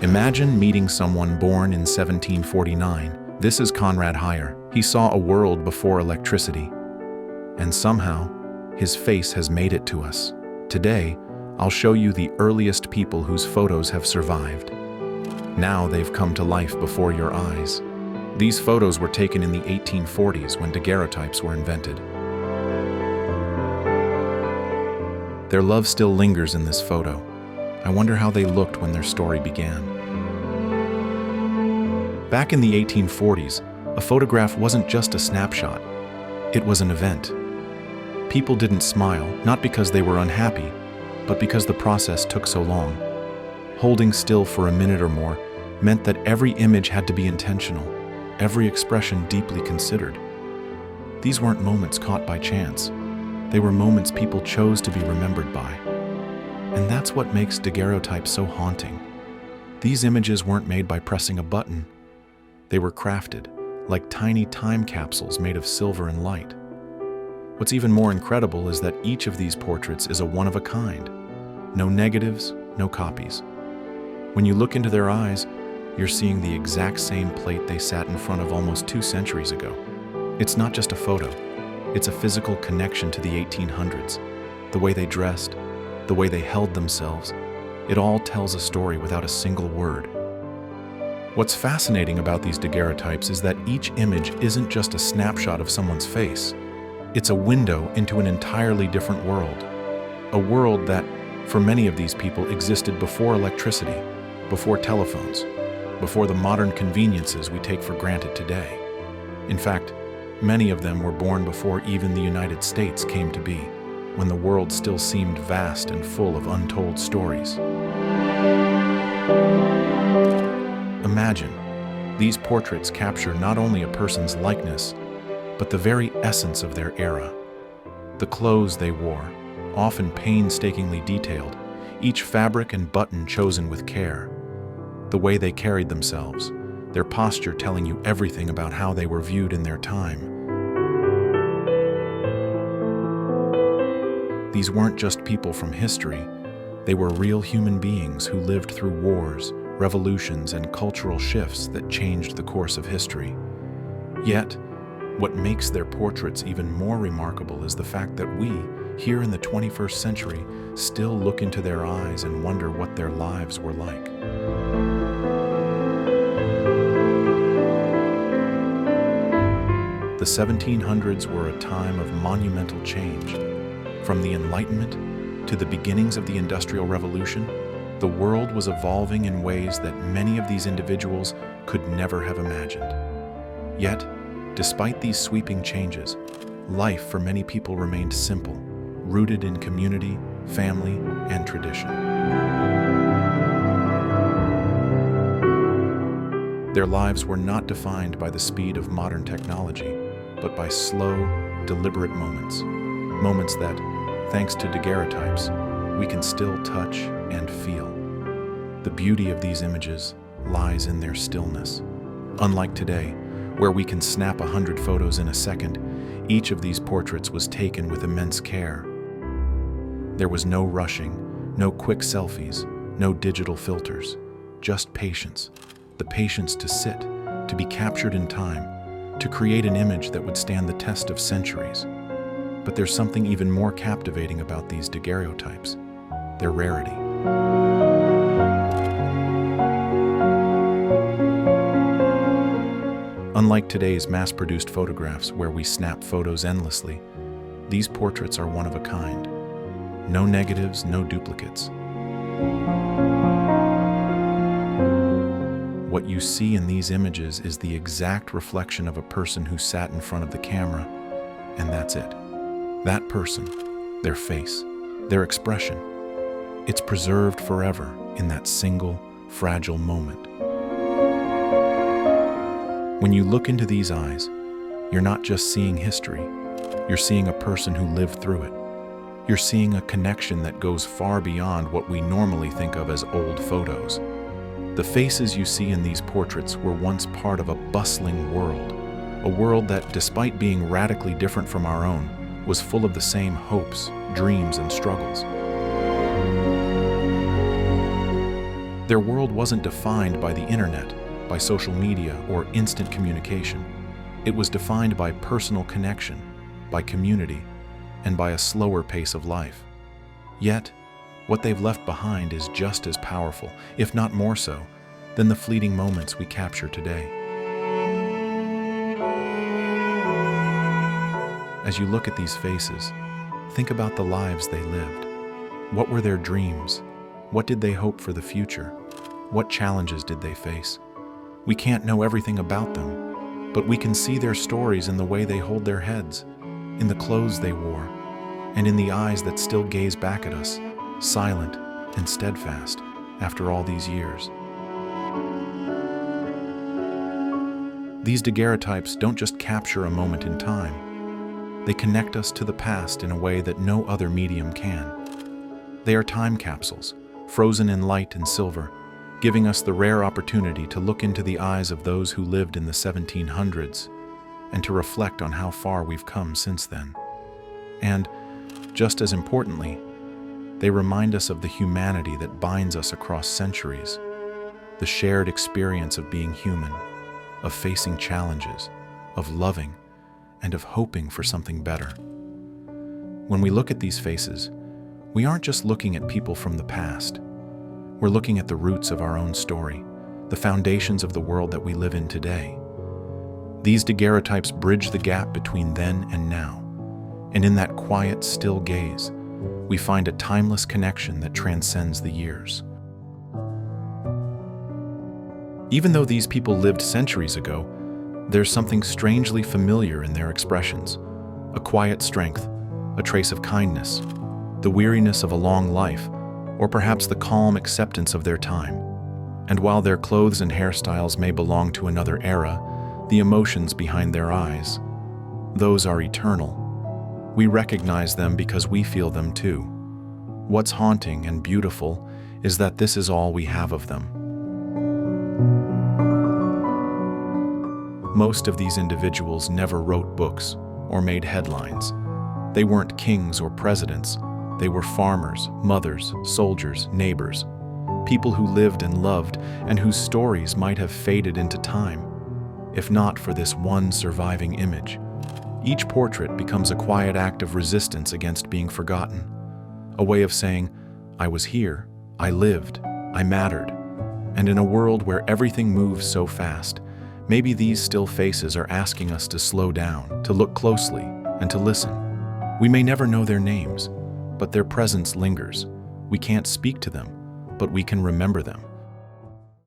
Imagine meeting someone born in 1749. This is Conrad Heyer. He saw a world before electricity, and somehow, his face has made it to us. Today, I'll show you the earliest people whose photos have survived. Now they've come to life before your eyes. These photos were taken in the 1840s when daguerreotypes were invented. Their love still lingers in this photo. I wonder how they looked when their story began. Back in the 1840s, a photograph wasn't just a snapshot. It was an event. People didn't smile, not because they were unhappy, but because the process took so long. Holding still for a minute or more meant that every image had to be intentional, every expression deeply considered. These weren't moments caught by chance. They were moments people chose to be remembered by. And that's what makes daguerreotypes so haunting. These images weren't made by pressing a button. They were crafted, like tiny time capsules made of silver and light. What's even more incredible is that each of these portraits is a one-of-a-kind. No negatives, no copies. When you look into their eyes, you're seeing the exact same plate they sat in front of almost 2 centuries ago. It's not just a photo. It's a physical connection to the 1800s. The way they dressed, the way they held themselves, it all tells a story without a single word. What's fascinating about these daguerreotypes is that each image isn't just a snapshot of someone's face. It's a window into an entirely different world. A world that, for many of these people, existed before electricity, before telephones, before the modern conveniences we take for granted today. In fact, many of them were born before even the United States came to be, when the world still seemed vast and full of untold stories. Imagine, these portraits capture not only a person's likeness, but the very essence of their era. The clothes they wore, often painstakingly detailed, each fabric and button chosen with care. The way they carried themselves, their posture telling you everything about how they were viewed in their time. These weren't just people from history, they were real human beings who lived through wars, revolutions, and cultural shifts that changed the course of history. Yet, what makes their portraits even more remarkable is the fact that we, here in the 21st century, still look into their eyes and wonder what their lives were like. The 1700s were a time of monumental change. From the Enlightenment to the beginnings of the Industrial Revolution, the world was evolving in ways that many of these individuals could never have imagined. Yet, despite these sweeping changes, life for many people remained simple, rooted in community, family, and tradition. Their lives were not defined by the speed of modern technology, but by slow, deliberate moments. Moments that, thanks to daguerreotypes, we can still touch and feel. The beauty of these images lies in their stillness. Unlike today, where we can snap 100 photos in a second, each of these portraits was taken with immense care. There was no rushing, no quick selfies, no digital filters, just patience. The patience to sit, to be captured in time, to create an image that would stand the test of centuries. But there's something even more captivating about these daguerreotypes, their rarity. Unlike today's mass-produced photographs where we snap photos endlessly, these portraits are one of a kind. No negatives, no duplicates. What you see in these images is the exact reflection of a person who sat in front of the camera, and that's it. That person, their face, their expression, it's preserved forever in that single, fragile moment. When you look into these eyes, you're not just seeing history, you're seeing a person who lived through it. You're seeing a connection that goes far beyond what we normally think of as old photos. The faces you see in these portraits were once part of a bustling world, a world that, despite being radically different from our own, was full of the same hopes, dreams, and struggles. Their world wasn't defined by the internet, by social media, or instant communication. It was defined by personal connection, by community, and by a slower pace of life. Yet, what they've left behind is just as powerful, if not more so, than the fleeting moments we capture today. As you look at these faces, think about the lives they lived. What were their dreams? What did they hope for the future? What challenges did they face? We can't know everything about them, but we can see their stories in the way they hold their heads, in the clothes they wore, and in the eyes that still gaze back at us, silent and steadfast after all these years. These daguerreotypes don't just capture a moment in time. They connect us to the past in a way that no other medium can. They are time capsules, frozen in light and silver, giving us the rare opportunity to look into the eyes of those who lived in the 1700s and to reflect on how far we've come since then. And, just as importantly, they remind us of the humanity that binds us across centuries, the shared experience of being human, of facing challenges, of loving, and of hoping for something better. When we look at these faces, we aren't just looking at people from the past. We're looking at the roots of our own story, the foundations of the world that we live in today. These daguerreotypes bridge the gap between then and now, and in that quiet, still gaze, we find a timeless connection that transcends the years. Even though these people lived centuries ago, there's something strangely familiar in their expressions, a quiet strength, a trace of kindness, the weariness of a long life, or perhaps the calm acceptance of their time. And while their clothes and hairstyles may belong to another era, the emotions behind their eyes, those are eternal. We recognize them because we feel them too. What's haunting and beautiful is that this is all we have of them. Most of these individuals never wrote books or made headlines. They weren't kings or presidents. They were farmers, mothers, soldiers, neighbors, people who lived and loved and whose stories might have faded into time, if not for this one surviving image. Each portrait becomes a quiet act of resistance against being forgotten, a way of saying, I was here, I lived, I mattered. And in a world where everything moves so fast, maybe these still faces are asking us to slow down, to look closely, and to listen. We may never know their names, but their presence lingers. We can't speak to them, but we can remember them.